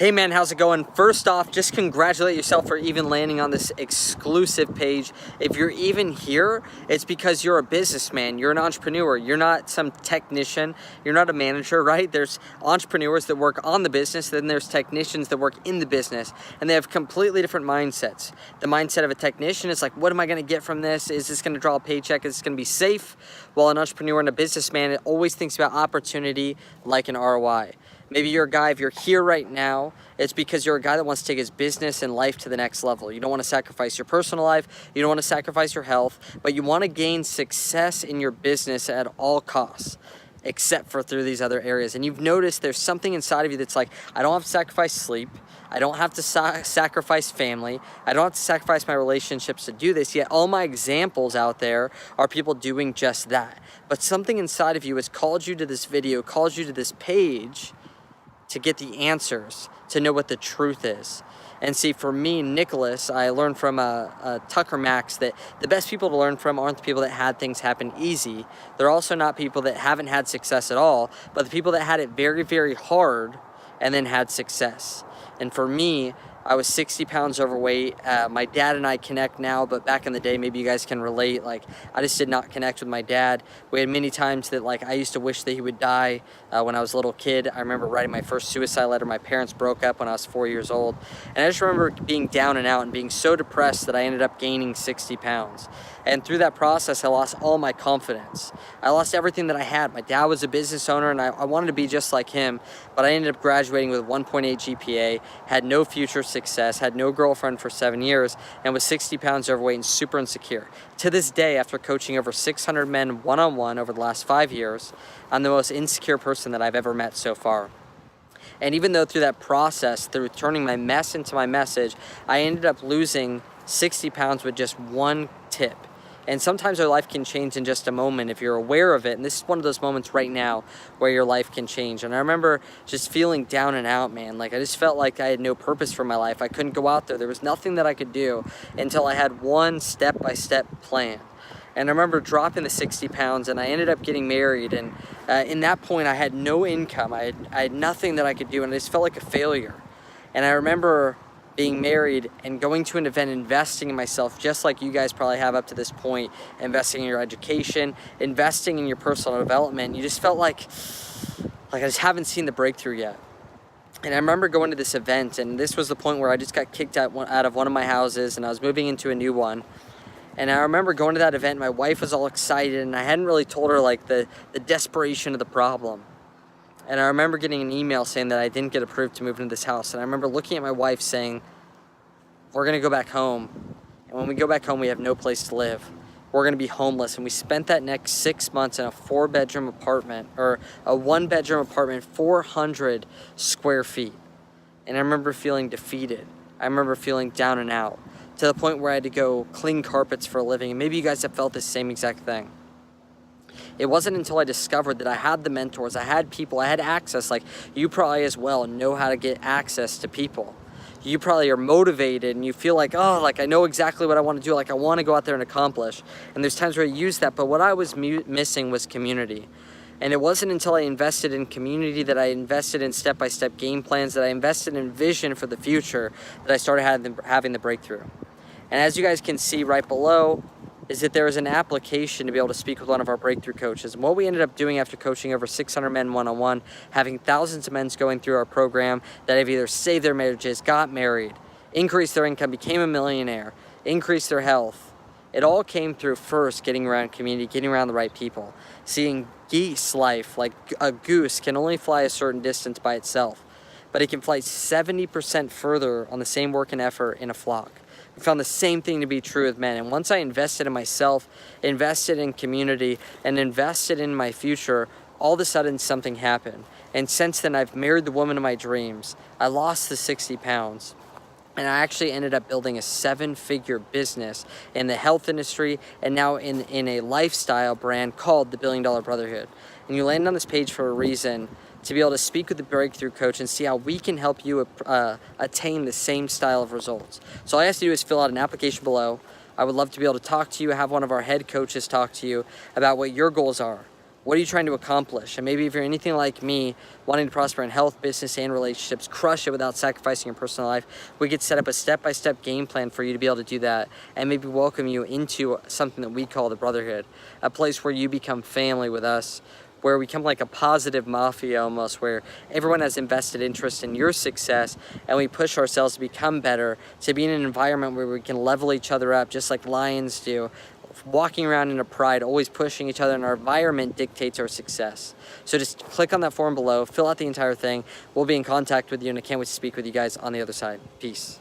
Hey man, how's it going? First off, just congratulate yourself for even landing on this exclusive page. If you're even here, it's because you're a businessman, you're an entrepreneur, you're not some technician, you're not a manager, right? There's entrepreneurs that work on the business, then there's technicians that work in the business, and they have completely different mindsets. The mindset of a technician is like, what am I gonna get from this? Is this gonna draw a paycheck? Is this gonna be safe? While an entrepreneur and a businessman, it always thinks about opportunity like an ROI. Maybe you're a guy, if you're here right now, it's because you're a guy that wants to take his business and life to the next level. You don't want to sacrifice your personal life, you don't want to sacrifice your health, but you want to gain success in your business at all costs, except for through these other areas. And you've noticed there's something inside of you that's like, I don't have to sacrifice sleep, I don't have to sacrifice family, I don't have to sacrifice my relationships to do this, yet all my examples out there are people doing just that. But something inside of you has called you to this video, called you to this page, to get the answers, to know what the truth is. And see, for me, Nicholas, I learned from Tucker Max that the best people to learn from aren't the people that had things happen easy. They're also not people that haven't had success at all, but the people that had it very, very hard and then had success. And for me, I was 60 pounds overweight. My dad and I connect now, but back in the day, maybe you guys can relate. Like, I just did not connect with my dad. We had many times that, like, I used to wish that he would die when I was a little kid. I remember writing my first suicide letter. My parents broke up when I was 4 years old. And I just remember being down and out and being so depressed that I ended up gaining 60 pounds. And through that process, I lost all my confidence. I lost everything that I had. My dad was a business owner, and I wanted to be just like him, but I ended up graduating with 1.8 GPA, had no future success, had no girlfriend for 7 years, and was 60 pounds overweight and super insecure. To this day, after coaching over 600 men one-on-one over the last 5 years, I'm the most insecure person that I've ever met so far. And even though through that process, through turning my mess into my message, I ended up losing 60 pounds with just one tip. And sometimes our life can change in just a moment if you're aware of it. And this is one of those moments right now where your life can change. And I remember just feeling down and out, man. Like, I just felt like I had no purpose for my life. I couldn't go out there. There was nothing that I could do until I had one step-by-step plan. And I remember dropping the 60 pounds, and I ended up getting married. And in that point, I had no income. I had nothing that I could do, and I just felt like a failure. And I remember being married and going to an event, investing in myself, just like you guys probably have up to this point, investing in your education, investing in your personal development. You just felt like I just haven't seen the breakthrough yet. And I remember going to this event, and this was the point where I just got kicked out of one of my houses, and I was moving into a new one. And I remember going to that event, my wife was all excited, and I hadn't really told her like the desperation of the problem. And I remember getting an email saying that I didn't get approved to move into this house. And I remember looking at my wife saying, we're gonna go back home. And when we go back home, we have no place to live. We're gonna be homeless. And we spent that next 6 months in a 4-bedroom apartment, or a 1-bedroom apartment, 400 square feet. And I remember feeling defeated. I remember feeling down and out, to the point where I had to go clean carpets for a living. And maybe you guys have felt the same exact thing. It wasn't until I discovered that I had the mentors, I had people, I had access. Like, you probably as well know how to get access to people. You probably are motivated and you feel like, oh, like I know exactly what I want to do. Like, I want to go out there and accomplish. And there's times where I use that, but what I was missing was community. And it wasn't until I invested in community, that I invested in step-by-step game plans, that I invested in vision for the future, that I started having the breakthrough. And as you guys can see right below, is that there is an application to be able to speak with one of our breakthrough coaches. And what we ended up doing after coaching over 600 men one-on-one, having thousands of men going through our program that have either saved their marriages, got married, increased their income, became a millionaire, increased their health. It all came through first getting around community, getting around the right people, seeing geese life. Like, a goose can only fly a certain distance by itself, but it can fly 70% further on the same work and effort in a flock. I found the same thing to be true with men. And once I invested in myself, invested in community, and invested in my future, all of a sudden something happened. And since then, I've married the woman of my dreams. I lost the 60 pounds. And I actually ended up building a 7-figure business in the health industry, and now in a lifestyle brand called the $1 Billion Brotherhood. And you landed on this page for a reason, to be able to speak with the breakthrough coach and see how we can help you attain the same style of results. So all you have to do is fill out an application below. I would love to be able to talk to you, have one of our head coaches talk to you about what your goals are. What are you trying to accomplish? And maybe if you're anything like me, wanting to prosper in health, business, and relationships, crush it without sacrificing your personal life, we could set up a step-by-step game plan for you to be able to do that, and maybe welcome you into something that we call the Brotherhood, a place where you become family with us, where we become like a positive mafia almost, where everyone has invested interest in your success, and we push ourselves to become better, to be in an environment where we can level each other up just like lions do, walking around in a pride, always pushing each other, and our environment dictates our success. So just click on that form below, fill out the entire thing. We'll be in contact with you, and I can't wait to speak with you guys on the other side. Peace.